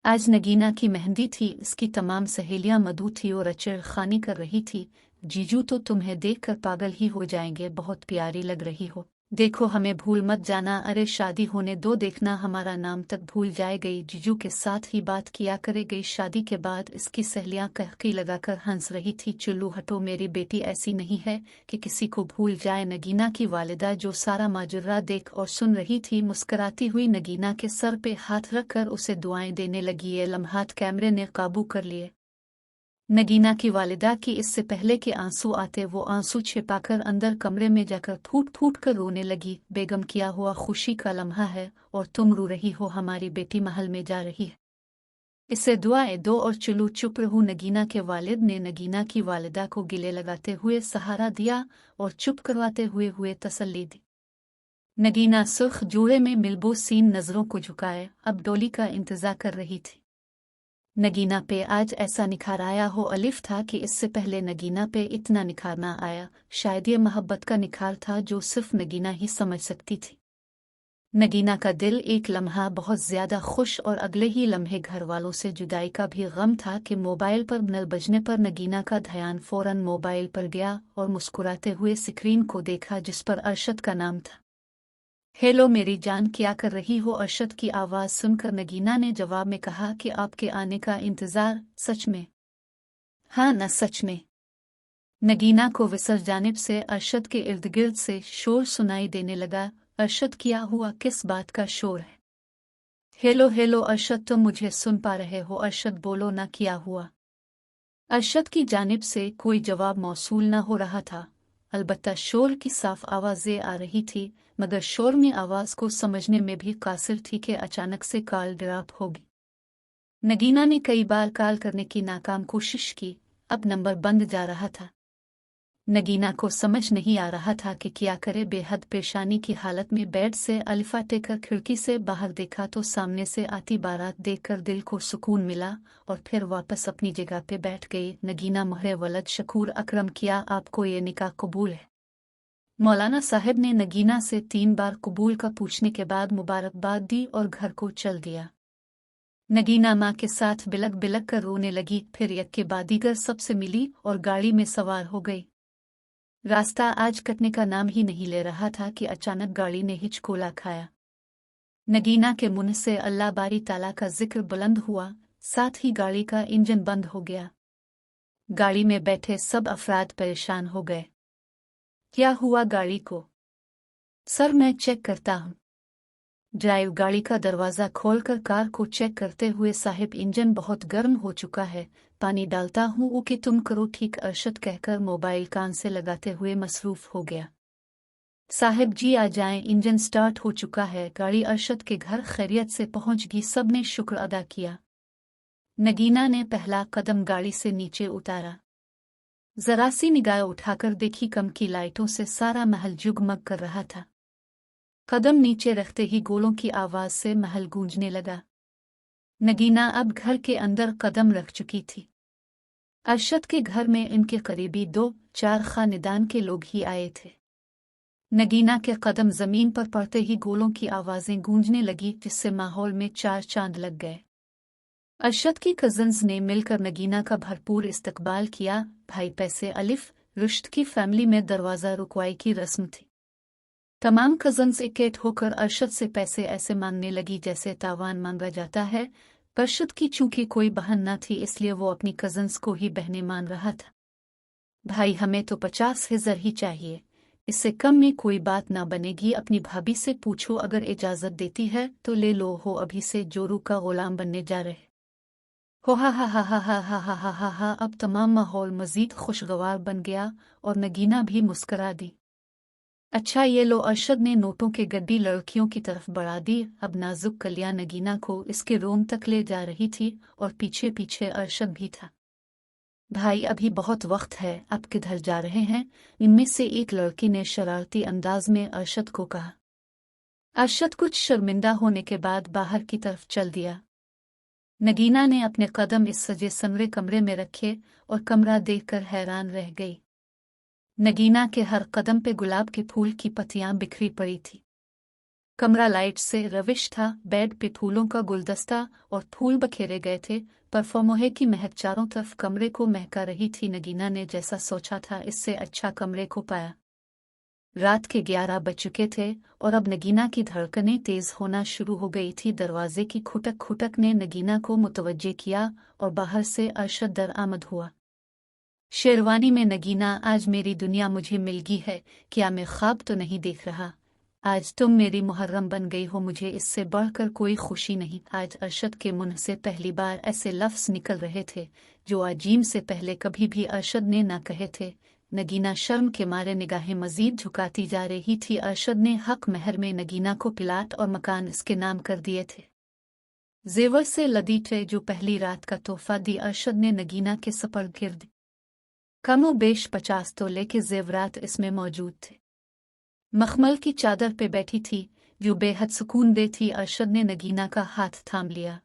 आज नगीना की मेहंदी थी। इसकी तमाम सहेलियां मधु थी और अचरखानी कर रही थी। जीजू तो तुम्हें देखकर पागल ही हो जाएंगे, बहुत प्यारी लग रही हो। देखो हमें भूल मत जाना, अरे शादी होने दो, देखना हमारा नाम तक भूल जाएगी। जीजू के साथ ही बात किया करेगी। शादी के बाद इसकी सहेलियां कहकी लगाकर हंस रही थी। चुल्लू हटो, मेरी बेटी ऐसी नहीं है कि किसी को भूल जाए। नगीना की वालिदा जो सारा माजरा देख और सुन रही थी, मुस्कुराती हुई नगीना के सर पे हाथ रखकर उसे दुआएं देने लगी। ये लम्हात कैमरे ने काबू कर लिए। नगीना की वालिदा की इससे पहले कि आंसू आते वो आंसू छिपाकर अंदर कमरे में जाकर फूट फूट कर रोने लगी। बेगम, किया हुआ खुशी का लम्हा है और तुम रो रही हो। हमारी बेटी महल में जा रही है, इसे दुआएं दो और चुलू चुप रहूं। नगीना के वालिद ने नगीना की वालिदा को गिले लगाते हुए सहारा दिया और चुप करवाते हुए तसल्ली दी। नगीना सुर्ख जूड़े में मिलबोसीन नजरों को झुकाए अब डोली का इंतजार कर रही थी। नगीना पे आज ऐसा निखार आया हो, अलिफ था कि इससे पहले नगीना पे इतना निखार ना आया। शायद ये मोहब्बत का निखार था जो सिर्फ नगीना ही समझ सकती थी। नगीना का दिल एक लम्हा बहुत ज्यादा खुश और अगले ही लम्हे घर वालों से जुदाई का भी गम था कि मोबाइल पर नल बजने पर नगीना का ध्यान फौरन मोबाइल पर गया और मुस्कुराते हुए स्क्रीन को देखा जिस पर अरशद का नाम था। हेलो मेरी जान, क्या कर रही हो? अरशद की आवाज़ सुनकर नगीना ने जवाब में कहा कि आपके आने का इंतज़ार। सच में? हाँ न, सच में। नगीना को विसर जानिब से अरशद के इर्द गिर्द से शोर सुनाई देने लगा। अरशद, क्या हुआ? किस बात का शोर है? हेलो हेलो अरशद, तुम मुझे सुन पा रहे हो? अरशद बोलो ना, क्या हुआ? अरशद की जानिब से कोई जवाब मौसूल न हो रहा था। अलबत्ता शोर की साफ आवाज़ें आ रही थी, मगर शोर में आवाज़ को समझने में भी कासिर थी कि अचानक से कॉल ड्रॉप होगी। नगीना ने कई बार कॉल करने की नाकाम कोशिश की, अब नंबर बंद जा रहा था। नगीना को समझ नहीं आ रहा था कि क्या करे। बेहद परेशानी की हालत में बेड से अलिफा टेकर खिड़की से बाहर देखा तो सामने से आती बारात देखकर दिल को सुकून मिला और फिर वापस अपनी जगह पे बैठ गई। नगीना मोहरे वलद शकूर अकरम, किया आपको ये निकाह कबूल है? मौलाना साहब ने नगीना से 3 बार कबूल का पूछने के बाद मुबारकबाद दी और घर को चल दिया। नगीना माँ के साथ बिलक बिलक कर रोने लगी, फिर यक्के बाद दीगर सबसे मिली और गाड़ी में सवार हो गई। रास्ता आज कटने का नाम ही नहीं ले रहा था कि अचानक गाड़ी ने हिचकोला खाया। नगीना के मुंह से अल्लाह बारी ताला का जिक्र बुलंद हुआ, साथ ही गाड़ी का इंजन बंद हो गया। गाड़ी में बैठे सब अफराद परेशान हो गए। क्या हुआ गाड़ी को? सर मैं चेक करता हूँ। ड्राइव गाड़ी का दरवाज़ा खोलकर कार को चेक करते हुए, साहिब इंजन बहुत गर्म हो चुका है, पानी डालता हूँ। ओके तुम करो ठीक, अरशद कहकर मोबाइल कान से लगाते हुए मसरूफ हो गया। साहिब जी आ जाएं, इंजन स्टार्ट हो चुका है। गाड़ी अरशद के घर खैरियत से पहुंच गई। सब ने शुक्र अदा किया। नगीना ने पहला कदम गाड़ी से नीचे उतारा। जरा सी निगाह उठाकर देखी, कम की लाइटों से सारा महल जुगमग कर रहा था। कदम नीचे रखते ही गोलों की आवाज से महल गूंजने लगा। नगीना अब घर के अंदर कदम रख चुकी थी। अरशद के घर में इनके करीबी 2-4 खानदान के लोग ही आए थे। नगीना के कदम जमीन पर पड़ते ही गोलों की आवाजें गूंजने लगी, जिससे माहौल में 4 चांद लग गए। अरशद की कजन्स ने मिलकर नगीना का भरपूर इस्तकबाल किया। भाई पैसे अलिफ रुश्त की फैमिली में दरवाज़ा रुकवाई की रस्म थी। तमाम कजन्स इकट्ठ होकर अरशद से पैसे ऐसे मांगने लगी जैसे तावान मांगा जाता है। अरशद की चूंकि कोई बहन न थी, इसलिए वो अपनी कजन्स को ही बहनें मान रहा था। भाई हमें तो 50,000 ही चाहिए, इससे कम में कोई बात ना बनेगी। अपनी भाभी से पूछो, अगर इजाजत देती है तो ले लो। हो अभी से जोरू का गुलाम बनने जा रहे हो। हा हा हा हा हा हा हा हा हा हा। अब तमाम माहौल मजीद खुशगवार बन गया और नगीना भी मुस्करा दी। अच्छा ये लो, अरशद ने नोटों के गड्डी लड़कियों की तरफ बढ़ा दी। अब नाजुक कलियां नगीना को इसके रोम तक ले जा रही थी और पीछे पीछे अरशद भी था। भाई अभी बहुत वक्त है, आप किधर जा रहे हैं? इनमें से एक लड़की ने शरारती अंदाज में अरशद को कहा। अरशद कुछ शर्मिंदा होने के बाद बाहर की तरफ चल दिया। नगीना ने अपने कदम इस सजे संवरे कमरे में रखे और कमरा देखकर हैरान रह गई। नगीना के हर कदम पे गुलाब के फूल की पत्तियां बिखरी पड़ी थी। कमरा लाइट से रविश था, बेड पे फूलों का गुलदस्ता और फूल बखेरे गए थे। परफॉर्मोहे की महक चारों तरफ कमरे को महका रही थी। नगीना ने जैसा सोचा था इससे अच्छा कमरे को पाया। रात के 11 बज चुके थे और अब नगीना की धड़कनें तेज होना शुरू हो गई थी। दरवाजे की खुटक खुटक ने नगीना को मुतवज्जे किया और बाहर से अरशद दरआमद हुआ। शेरवानी में नगीना, आज मेरी दुनिया मुझे मिल गई है। क्या मैं ख्वाब तो नहीं देख रहा? आज तुम मेरी मुहर्रम बन गई हो, मुझे इससे बढ़कर कोई खुशी नहीं। आज अरशद के मुंह से पहली बार ऐसे लफ्ज़ निकल रहे थे जो अजीम से पहले कभी भी अरशद ने ना कहे थे। नगीना शर्म के मारे निगाहें मजीद झुकाती जा रही थी। अरशद ने हक महर में नगीना को प्लाट और मकान इसके नाम कर दिए थे। जेवर से लदी थे जो पहली रात का तोहफा दी अरशद ने नगीना के सपर्द गिर्द। कमो बेश 50 तोले के जेवरात इसमें मौजूद थे। मखमल की चादर पे बैठी थी जो बेहद सुकून दे थी। अरशद ने नगीना का हाथ थाम लिया।